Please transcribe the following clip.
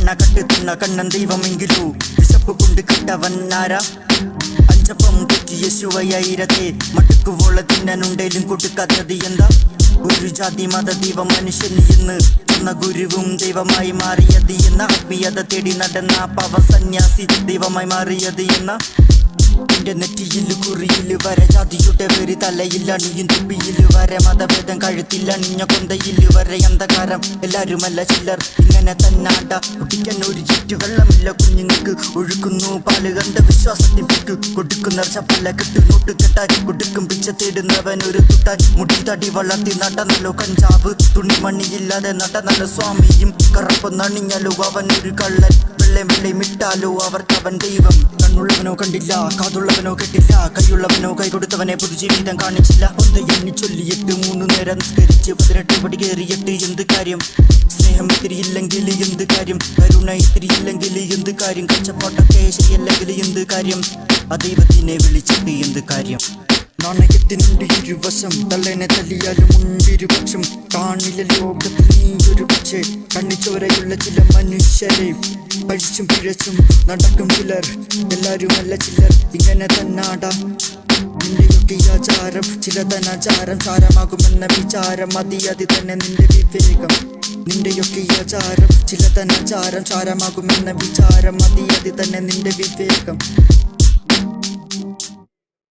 cut തിന്ന കണ്ണൻ ദൈവമെങ്കിലൂ വിശപ്പ് കൊണ്ട് കിട്ടവന്നാരാ അഞ്ചപ്പം കുറ്റി യേശുവയായിരത്തെ മട്ടുക്കുവോള തിന്നനുണ്ടേലും കൊടുക്കാത്തത് എന്താ ഒരു ജാതി മത ദൈവം മനുഷ്യൻ എന്ന് എന്ന ഗുരുവും ദൈവമായി മാറിയത് എന്ന ആത്മീയത തേടി നടന്ന പവ സന്യാസി ദൈവമായി മാറിയത് എന്ന എന്റെ നെറ്റിയിൽ കുറിയിൽ വരെ ജാതിയുടെ പേര് തലയിൽ അണിയും തുപ്പിയിൽ വരെ മതഭേദം കഴുത്തിൽ അണിഞ്ഞ കൊന്തയിൽ വരെ അന്ധകാരം എല്ലാരുമല്ല ചിലർ ഇങ്ങനെ തന്നാണ്ട കുട്ടിക്കാൻ ഒരു ചുറ്റു വെള്ളമില്ല കുഞ്ഞുങ്ങൾക്ക് ഒഴുക്കുന്നു പാല് കണ്ട വിശ്വാസത്തിൽ പിക്ക് കൊടുക്കുന്ന ചപ്പല കെട്ട് നോട്ട് കെട്ടാൻ കൊടുക്കും പിച്ച തേടുന്നവൻ ഒരു തുട്ടാൻ മുടി തടി വളർത്തി നടന്നല്ലോ കഞ്ചാവ് തുണിമണിയില്ലാതെ നടന്നല്ലോ സ്വാമിയും കറപ്പൊന്നണിഞ്ഞാലോ അവൻ ഒരു കള്ളൻ വെള്ളമിട്ടാലോ അവർക്കവൻ ദൈവം കണ്ണുള്ളവനോ കണ്ടില്ല കാതുള്ളവനോ കേട്ടില്ല കൈയുള്ളവനോ കൈ കൊടുത്തവനെ പൊതുജീവിതം കാണിച്ചില്ല ഒന്ന് എണ്ണി ചൊല്ലിയിട്ട് 3 നേരം നിസ്കരിച്ച് 18 പടി കയറിയിട്ട് എന്ത് കാര്യം സ്നേഹം ഇത്തിരിയില്ലെങ്കിൽ എന്ത് കാര്യം കരുണ ഇത്തിരിയില്ലെങ്കിൽ എന്ത് കാര്യം കച്ചപ്പാട്ടൊക്കെ ശരിയല്ലെങ്കിൽ എന്ത് കാര്യം ആ ദൈവത്തിനെ വിളിച്ചിട്ട് എന്ത് കാര്യം നാണയത്തിനുണ്ട് ഇരുവശം തള്ളനെ തല്ലിയാലും മുൻപിരുപക്ഷം കാണില്ല ലോകത്ത് നീ ഒരു പക്ഷേ കണ്ണിച്ചോരയുള്ള ചില മനുഷ്യരെ പഴിച്ചും പിഴച്ചും നടക്കും ചിലർ എല്ലാരുമല്ല ചിലർ ഇങ്ങനെ തന്നാടാ നിന്റെയൊക്കെ ആചാരം ചിലതനാചാരം സാരമാകുമെന്ന വിചാരം മതി തന്നെ നിന്റെ വിവേകം നിന്റെയൊക്കെ ആചാരം ചിലതനാചാരം സാരമാകുമെന്ന വിചാരം മതി തന്നെ നിന്റെ വിവേകം